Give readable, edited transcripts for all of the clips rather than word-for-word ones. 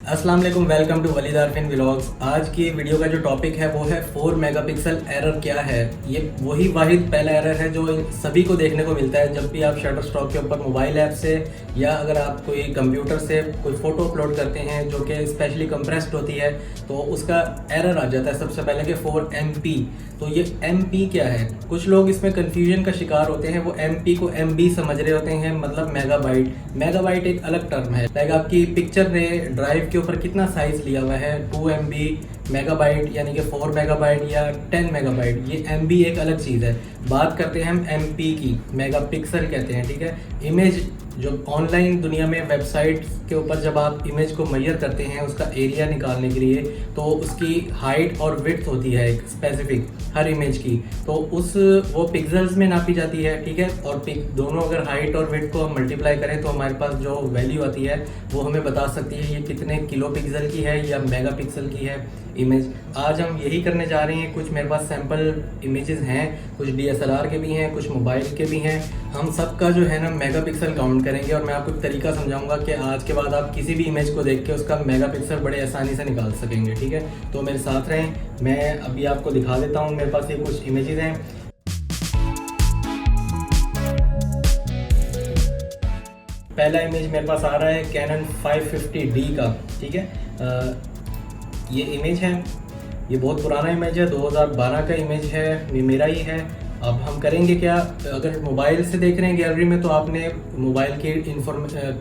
अस्सलाम वालेकुम, welcome to Waleed Arfin vlogs. आज की वीडियो का जो टॉपिक है वो है 4 मेगापिक्सल एरर क्या है। ये वही वाहिद पहला एरर है जो सभी को देखने को मिलता है जब भी आप शटरस्टॉक के ऊपर मोबाइल ऐप से या अगर आप कोई कंप्यूटर से कोई फ़ोटो अपलोड करते हैं जो कि स्पेशली कंप्रेस्ड होती है तो उसका एरर आ जाता है सबसे पहले कि 4 MB। तो ये MB क्या है? कुछ लोग इसमें कन्फ्यूजन का शिकार होते हैं, वो MB को MB समझ रहे होते हैं, मतलब मेगाबाइट। मेगाबाइट एक अलग टर्म है। लाइक आपकी पिक्चर ने ड्राइव के ऊपर कितना साइज लिया हुआ है, 2 MB, मेगाबाइट यानी कि 4 मेगाबाइट या 10 मेगाबाइट, ये MB एक अलग चीज़ है। बात करते हैं हम MP की, मेगापिक्सल कहते हैं, ठीक है। इमेज जो ऑनलाइन दुनिया में वेबसाइट के ऊपर जब आप इमेज को मेजर करते हैं उसका एरिया निकालने के लिए, तो उसकी हाइट और विड्थ होती है एक स्पेसिफिक हर इमेज की, तो वो पिक्सल्स में नापी जाती है, ठीक है। और दोनों अगर हाइट और विड्थ को हम मल्टीप्लाई करें तो हमारे पास जो वैल्यू आती है वो हमें बता सकती है ये कितने किलो पिक्सल की है या मेगा पिक्सल की है इमेज। आज हम यही करने जा रहे हैं। कुछ मेरे पास सैम्पल इमेजेस हैं, कुछ DSLR के भी हैं, कुछ मोबाइल के भी हैं। हम सबका जो है ना मेगापिक्सल काउंट करेंगे और मैं आपको एक तरीका समझाऊंगा कि आज के बाद आप किसी भी इमेज को देख के उसका मेगापिक्सल बड़े आसानी से निकाल सकेंगे, ठीक है। तो मेरे साथ रहें, मैं अभी आपको दिखा देता हूँ। मेरे पास ये कुछ इमेजेस हैं। पहला इमेज मेरे पास आ रहा है कैनन 550D का, ठीक है। ये इमेज है, ये बहुत पुराना इमेज है, 2012 का इमेज है, ये मेरा ही है। अब हम करेंगे क्या, अगर मोबाइल से देख रहे हैं गैलरी में तो आपने मोबाइल की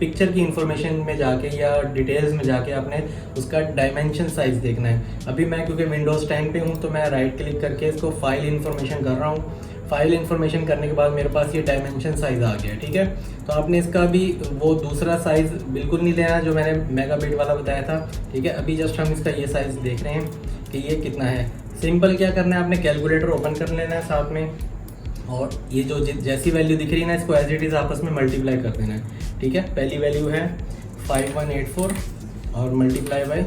पिक्चर की इंफॉर्मेशन में जाके या डिटेल्स में जाके आपने उसका डायमेंशन साइज देखना है। अभी मैं क्योंकि विंडोज़ 10 पे हूँ तो मैं राइट क्लिक करके इसको फाइल इंफॉर्मेशन कर रहा हूँ। फाइल इंफॉर्मेशन करने के बाद मेरे पास ये डायमेंशन साइज़ आ गया, ठीक है। तो आपने इसका भी वो दूसरा साइज़ बिल्कुल नहीं लेना जो मैंने मेगाबिट वाला बताया था, ठीक है। अभी जस्ट हम इसका ये साइज़ देख रहे हैं कि ये कितना है। सिंपल क्या करना है, आपने कैलकुलेटर ओपन कर लेना है साथ में, और ये जो जैसी वैल्यू दिख रही है ना इसको एज इट इज़ आपस में मल्टीप्लाई कर देना है, ठीक है। पहली वैल्यू है 5184 और मल्टीप्लाई बाय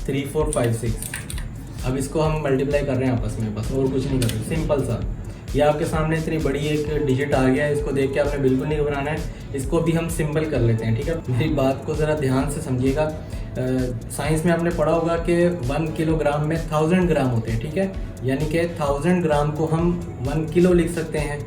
3456। अब इसको हम मल्टीप्लाई कर रहे हैं आपस में, बस और कुछ नहीं कर रहे, सिंपल सा। ये आपके सामने इतनी बड़ी एक डिजिट आ गया है, इसको देख के आपने बिल्कुल नहीं घबराना है। इसको भी हम सिंबल कर लेते हैं, ठीक है। मेरी बात को ज़रा ध्यान से समझिएगा। साइंस में आपने पढ़ा होगा कि 1 किलोग्राम में 1000 ग्राम होते हैं, ठीक है। यानी कि 1000 ग्राम को हम 1 किलो लिख सकते हैं,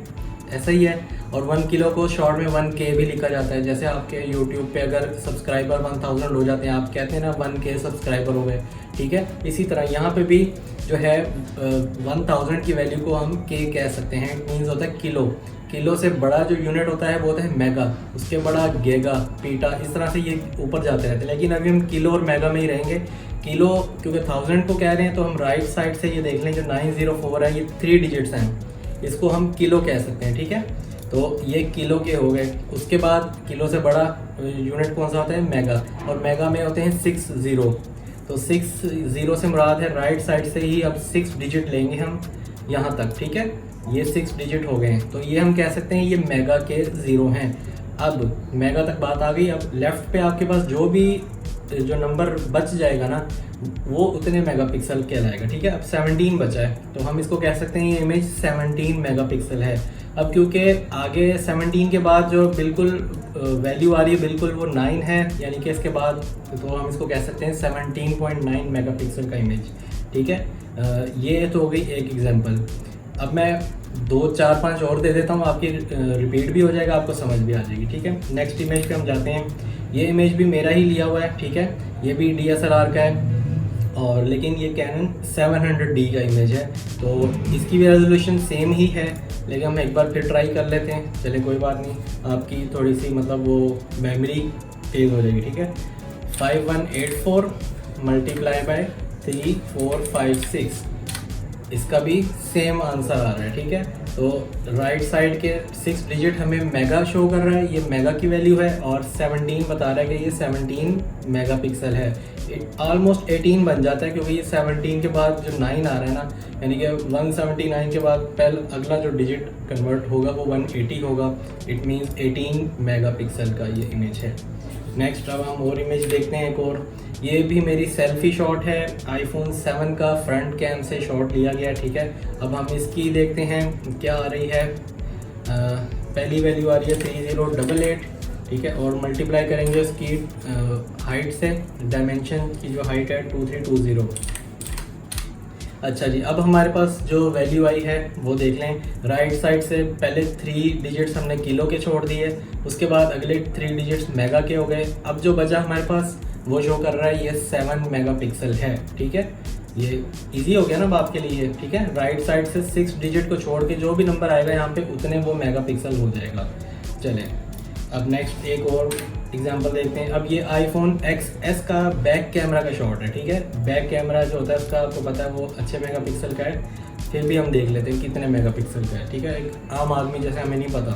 ऐसा ही है। और 1 किलो को शॉर्ट में 1K भी लिखा जाता है। जैसे आपके यूट्यूब पे अगर सब्सक्राइबर 1000 हो जाते हैं, आप कहते हैं ना 1K सब्सक्राइबर हो गए, ठीक है। इसी तरह यहाँ पे भी जो है 1000 की वैल्यू को हम K कह सकते हैं। इट मीन्स होता है किलो। किलो से बड़ा जो यूनिट होता है वो होता है मेगा, उसके बड़ा गीगा, पीटा, इस तरह से ये ऊपर जाते रहते हैं। लेकिन अभी हम किलो और मेगा में ही रहेंगे। किलो क्योंकि 1000 को कह रहे हैं तो हम राइट साइड से ये देख लें जो 904 है, ये 3 डिजिट्स हैं, इसको हम किलो कह सकते हैं, ठीक है। तो ये किलो के हो गए। उसके बाद किलो से बड़ा यूनिट कौन सा होता है, मेगा, और मेगा में होते हैं 6 ज़ीरो। तो 6 ज़ीरो से मुराद है राइट साइड से ही अब 6 डिजिट लेंगे हम यहाँ तक, ठीक है। ये 6 डिजिट हो गए हैं, तो ये हम कह सकते हैं ये मेगा के ज़ीरो हैं। अब मेगा तक बात आ गई। अब लेफ़्ट पे आपके पास जो भी जो नंबर बच जाएगा ना वो उतने मेगापिक्सल कहलाएगा, ठीक है। अब 17 बचा है तो हम इसको कह सकते हैं ये इमेज 17 मेगापिक्सल है। अब क्योंकि आगे 17 के बाद जो बिल्कुल वैल्यू आ रही है बिल्कुल वो 9 है, यानी कि इसके बाद तो हम इसको कह सकते हैं 17.9 मेगापिक्सल का इमेज, ठीक है। ये तो हो गई एक एग्जांपल। अब मैं 2, 4, 5 और दे देता हूँ, आपकी रिपीट भी हो जाएगा, आपको समझ भी आ जाएगी, ठीक है। नेक्स्ट इमेज पे हम जाते हैं। ये इमेज भी मेरा ही लिया हुआ है, ठीक है। ये भी DSLR का है, और लेकिन ये कैनन 700D का इमेज है, तो इसकी भी रेजोल्यूशन सेम ही है। लेकिन हम एक बार फिर ट्राई कर लेते हैं, चले कोई बात नहीं, आपकी थोड़ी सी मतलब वो मेमोरी तेज़ हो जाएगी, ठीक है। 5184 मल्टीप्लाई बाय 3456, इसका भी सेम आंसर आ रहा है, ठीक है। तो राइट साइड के 6 डिजिट हमें मेगा शो कर रहा है, ये मेगा की वैल्यू है, और 17 बता रहा है कि ये 17 मेगापिक्सल है। ऑलमोस्ट 18 बन जाता है क्योंकि ये 17 के बाद जो 9 आ रहा है ना, यानी कि 179 के बाद पहले अगला जो डिजिट कन्वर्ट होगा वो 180 होगा। इट मीन्स 18 मेगापिक्सल का ये इमेज है। नेक्स्ट अब हम और इमेज देखते हैं एक और। ये भी मेरी सेल्फी शॉट है, iPhone 7 का फ्रंट कैम से शॉट लिया गया, ठीक है। अब हम इसकी देखते हैं क्या आ रही है। पहली वैल्यू आ रही है 3088, ठीक है, और मल्टीप्लाई करेंगे उसकी हाइट से, डायमेंशन की जो हाइट है 2320। अच्छा जी, अब हमारे पास जो वैल्यू आई है वो देख लें। राइट साइड से पहले 3 डिजिट्स हमने किलो के छोड़ दिए, उसके बाद अगले 3 डिजिट्स मेगा के हो गए। अब जो बचा हमारे पास वो शो कर रहा है ये 7 मेगापिक्सल है। ठीक है, ये इजी हो गया ना अब आपके लिए। ठीक है, राइट साइड से 6 डिजिट को छोड़ के जो भी नंबर आएगा यहाँ पे उतने वो मेगापिक्सल हो जाएगा। चलें, अब नेक्स्ट एक और एग्जांपल देखते हैं। अब ये आईफोन XS का बैक कैमरा का शॉट है। ठीक है, बैक कैमरा जो होता है उसका आपको पता है वो अच्छे मेगापिक्सल का है, फिर भी हम देख लेते हैं कितने मेगापिक्सल का है। ठीक है, एक आम आदमी जैसे हमें नहीं पता।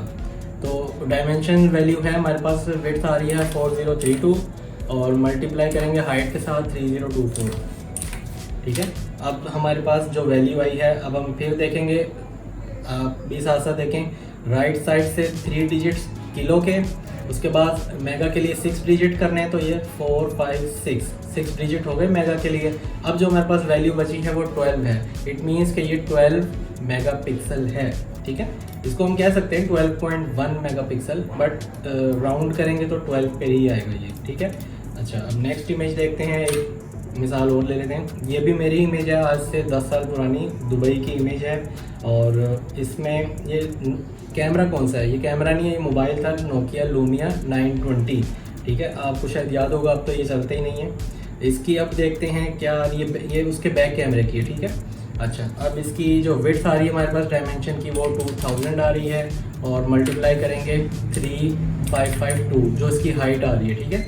तो डायमेंशन वैल्यू है हमारे पास, विड्थ आ रही है 4032 और मल्टीप्लाई करेंगे हाइट के साथ 3024। ठीक है, अब हमारे पास जो वैल्यू आई है, अब हम फिर देखेंगे, आप भी साथ साथ देखें। राइट साइड से 3 डिजिट्स किलो के, उसके बाद मेगा के लिए 6 डिजिट करने हैं, तो ये 4 5 6 डिजिट हो गए मेगा के लिए। अब जो हमारे पास वैल्यू बची है वो 12 है। इट मीन्स कि ये 12 मेगापिक्सल है। ठीक है, इसको हम कह सकते हैं 12.1 मेगापिक्सल, बट राउंड करेंगे तो 12 पे ही आएगा ये। ठीक है, अच्छा अब नेक्स्ट इमेज देखते हैं, एक मिसाल और ले लेते हैं। ये भी मेरी इमेज है, आज से 10 साल पुरानी दुबई की इमेज है। और इसमें ये कैमरा कौन सा है, ये कैमरा नहीं है, ये मोबाइल था नोकिया लूमिया 920। ठीक है, आपको शायद याद होगा, अब तो ये चलते ही नहीं है। इसकी अब देखते हैं क्या ये उसके बैक कैमरे की है। ठीक है, अच्छा अब इसकी जो विड्थ आ रही है हमारे पास डायमेंशन की वो 2000 आ रही है, और मल्टीप्लाई करेंगे 3552 जो इसकी हाइट आ रही है। ठीक है,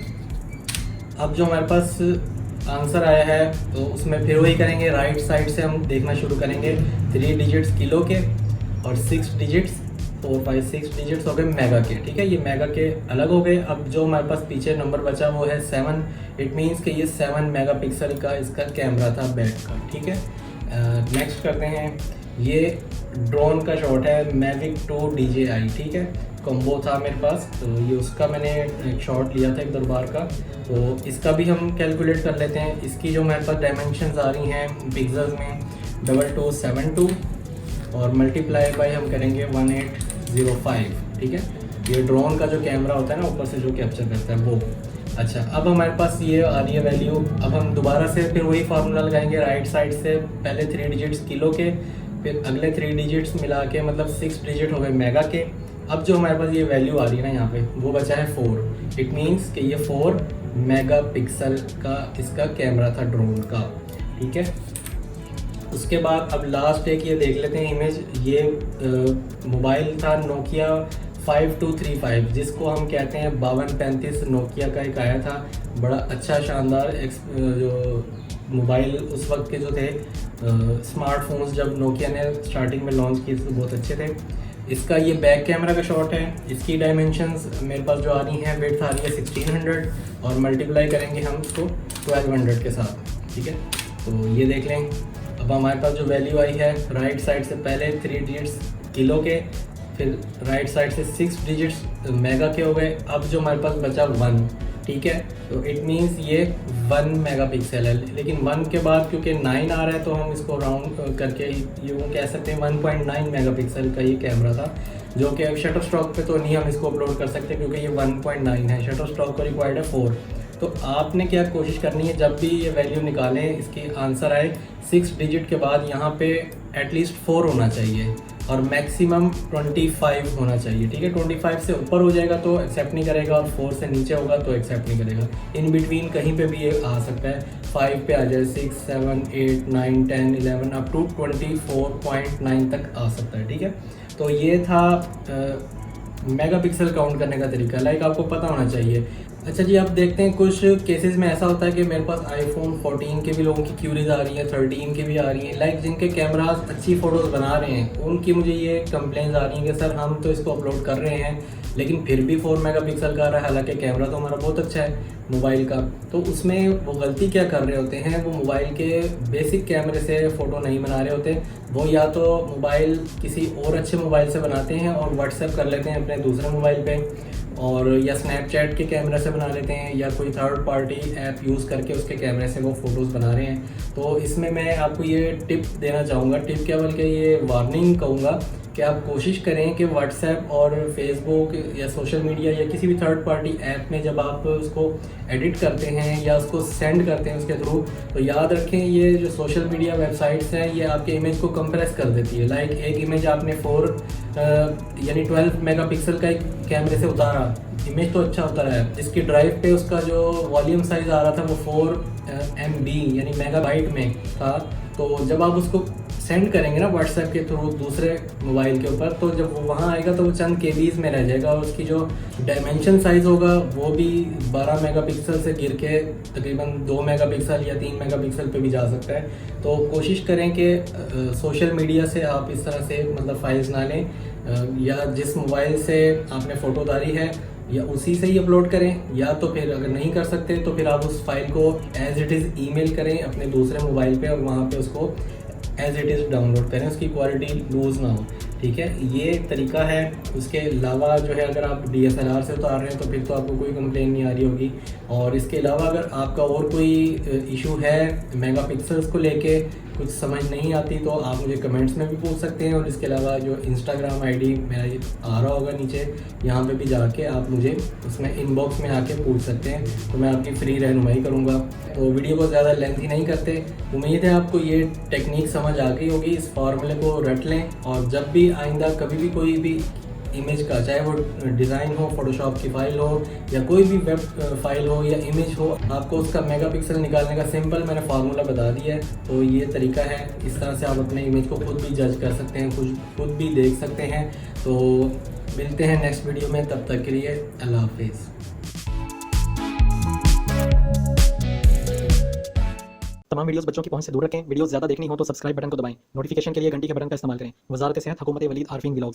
अब जो हमारे पास आंसर आया है तो उसमें फिर वही करेंगे, राइट साइड से हम देखना शुरू करेंगे। 3 डिजिट्स किलो के और 6 डिजिट्स 4 5 6 डिजिट्स हो गए मेगा के। ठीक है, ये मेगा के अलग हो गए। अब जो हमारे पास पीछे नंबर बचा वो है 7। इट मीन्स कि ये 7 मेगापिक्सल का इसका कैमरा था बैक का। ठीक है, नेक्स्ट करते हैं। ये ड्रोन का शॉट है मैविक 2 DJI। ठीक है, कॉम्बो था मेरे पास, तो ये उसका मैंने एक शॉट लिया था एक दरबार का। तो इसका भी हम कैलकुलेट कर लेते हैं। इसकी जो हमारे पास डायमेंशंस आ रही हैं पिक्सल्स में 2272 और मल्टीप्लाई बाय हम करेंगे 1805। ठीक है, ये ड्रोन का जो कैमरा होता है ना ऊपर से जो कैप्चर करता है वो। अच्छा, अब हमारे पास ये आ रही है वैल्यू। अब हम दोबारा से फिर वही फार्मूला लगाएंगे। राइट साइड से पहले 3 डिजिट्स किलो के, फिर अगले 3 डिजिट्स मिला के मतलब 6 डिजिट हो गए मेगा के। अब जो हमारे पास ये वैल्यू आ रही है ना यहाँ पे वो बचा है 4। इट मीन्स कि ये 4 मेगापिक्सल का इसका कैमरा था ड्रोन का। ठीक है, उसके बाद अब लास्ट एक ये देख लेते हैं इमेज। ये मोबाइल था नोकिया 5235 जिसको हम कहते हैं 5235। नोकिया का एक आया था बड़ा अच्छा शानदार जो मोबाइल उस वक्त के जो थे स्मार्टफोन्स जब नोकिया ने स्टार्टिंग में लॉन्च किए थे बहुत अच्छे थे। इसका ये बैक कैमरा का शॉट है। इसकी डायमेंशंस मेरे पास जो आ रही हैं विड्थ आ रही है 1600 और मल्टीप्लाई करेंगे हम इसको 1200 के साथ। ठीक है, तो ये देख लें। अब हमारे पास जो वैल्यू आई है राइट साइड से पहले 3 डिजिट्स किलो के, फिर राइट साइड से 6 डिजिट्स मेगा के हो गए। अब जो हमारे पास बचा 1। ठीक है, तो इट मीन्स ये 1 मेगापिक्सल है। लेकिन 1 के बाद क्योंकि 9 आ रहा है तो हम इसको राउंड करके यूँ कह सकते हैं 1.9 मेगापिक्सल का ये कैमरा था, जो कि शटर स्टॉक पे तो नहीं हम इसको अपलोड कर सकते क्योंकि ये 1.9 है। शटर स्टॉक को रिक्वायर्ड है 4। तो आपने क्या कोशिश करनी है, जब भी ये वैल्यू निकालें इसकी आंसर आए 6 डिजिट के बाद यहाँ पे एटलीस्ट 4 होना चाहिए और मैक्सिमम 25 होना चाहिए। ठीक है, 25 से ऊपर हो जाएगा तो एक्सेप्ट नहीं करेगा और 4 से नीचे होगा तो एक्सेप्ट नहीं करेगा। इन बिटवीन कहीं पे भी ये आ सकता है, 5 पे आ जाए, 6 7 8 9 10 11 अप टू 24.9 तक आ सकता है। ठीक है, तो ये था मेगापिक्सल काउंट करने का तरीका, लाइक आपको पता होना चाहिए। अच्छा जी, अब देखते हैं कुछ केसेस में ऐसा होता है कि मेरे पास आईफोन 14 के भी लोगों की क्यूरीज आ रही हैं, 13 के भी आ रही हैं, लाइक जिनके कैमरास अच्छी फ़ोटोज़ बना रहे हैं उनकी मुझे ये कंप्लेंट्स आ रही हैं कि सर हम तो इसको अपलोड कर रहे हैं लेकिन फिर भी 4 मेगापिक्सल का आ रहा है, हालांकि कैमरा तो हमारा बहुत अच्छा है मोबाइल का। तो उसमें वो गलती क्या कर रहे होते हैं, वो मोबाइल के बेसिक कैमरे से फ़ोटो नहीं बना रहे होते, वो या तो मोबाइल किसी और अच्छे मोबाइल से बनाते हैं और व्हाट्सएप कर लेते हैं अपने दूसरे मोबाइल पे, और या स्नैपचैट के कैमरे से बना लेते हैं या कोई थर्ड पार्टी ऐप यूज़ करके उसके कैमरे से वो फ़ोटोज़ बना रहे हैं। तो इसमें मैं आपको ये टिप देना चाहूँगा, टिप क्या बल्कि ये वार्निंग कहूँगा कि आप कोशिश करें कि व्हाट्सएप और फेसबुक या सोशल मीडिया या किसी भी थर्ड पार्टी ऐप में जब आप उसको एडिट करते हैं या उसको सेंड करते हैं उसके थ्रू, तो याद रखें ये जो सोशल मीडिया वेबसाइट्स हैं ये आपके इमेज को कंप्रेस कर देती है। लाइक एक इमेज आपने 4 यानी 12 मेगापिक्सल का एक कैमरे से उतारा, इमेज तो अच्छा उतारा है, जिसकी ड्राइव पे उसका जो वॉल्यूम साइज़ आ रहा था वो 4 MB यानी मेगाबाइट में था। तो जब आप उसको सेंड करेंगे ना व्हाट्सएप के थ्रू दूसरे मोबाइल के ऊपर, तो जब वो वहाँ आएगा तो वो चंद केबीज़ में रह जाएगा और उसकी जो डायमेंशन साइज़ होगा वो भी 12 मेगापिक्सल से गिर के तकरीबन 2 मेगापिक्सल या 3 मेगापिक्सल पे भी जा सकता है। तो कोशिश करें कि सोशल मीडिया से आप इस तरह से मतलब फाइल्स ना लें, या जिस मोबाइल से आपने फ़ोटो उतारी है या उसी से ही अपलोड करें, या तो फिर अगर नहीं कर सकते तो फिर आप उस फाइल को एज इट इज़ ईमेल करें अपने दूसरे मोबाइल पे और वहाँ पे उसको एज इट इज़ डाउनलोड करें, उसकी क्वालिटी लूज़ ना हो। ठीक है, ये एक तरीका है। उसके अलावा जो है अगर आप DSLR से उतार रहे हैं तो फिर तो आपको कोई कंप्लेन नहीं आ रही होगी। और इसके अलावा अगर आपका और कोई इशू है मेगापिक्सल्स को लेके, कुछ समझ नहीं आती, तो आप मुझे कमेंट्स में भी पूछ सकते हैं। और इसके अलावा जो इंस्टाग्राम ID मेरा ये आ रहा होगा नीचे, यहाँ पे भी जाके आप मुझे उसमें इनबॉक्स में आके पूछ सकते हैं, तो मैं आपकी फ्री रहनुमाई करूँगा। तो वीडियो को ज़्यादा लेंथी नहीं करते, उम्मीद है आपको ये टेक्निक समझ आ गई होगी। इस फार्मूले को रट लें और जब भी आइंदा कभी भी कोई भी इमेज का, चाहे वो डिज़ाइन हो, फोटोशॉप की फ़ाइल हो या कोई भी वेब फाइल हो या इमेज हो, आपको उसका मेगापिक्सल निकालने का सिंपल मैंने फार्मूला बता दिया है। तो ये तरीका है, इस तरह से आप अपने इमेज को खुद भी जज कर सकते हैं, खुद भी देख सकते हैं। तो मिलते हैं नेक्स्ट वीडियो में, तब तक के लिए अल्लाह हाफिज़। तमाम वीडियोस बच्चों की पहुंच से दूर रखें। वीडियोस ज़्यादा देखनी हो तो सब्सक्राइब बटन को दबाएं। नोटिफिकेशन के लिए घंटी के बटन का इस्तेमाल करें। वज़ारत सेहत, हुकूमत वलीद आरफीन व्लॉग्स।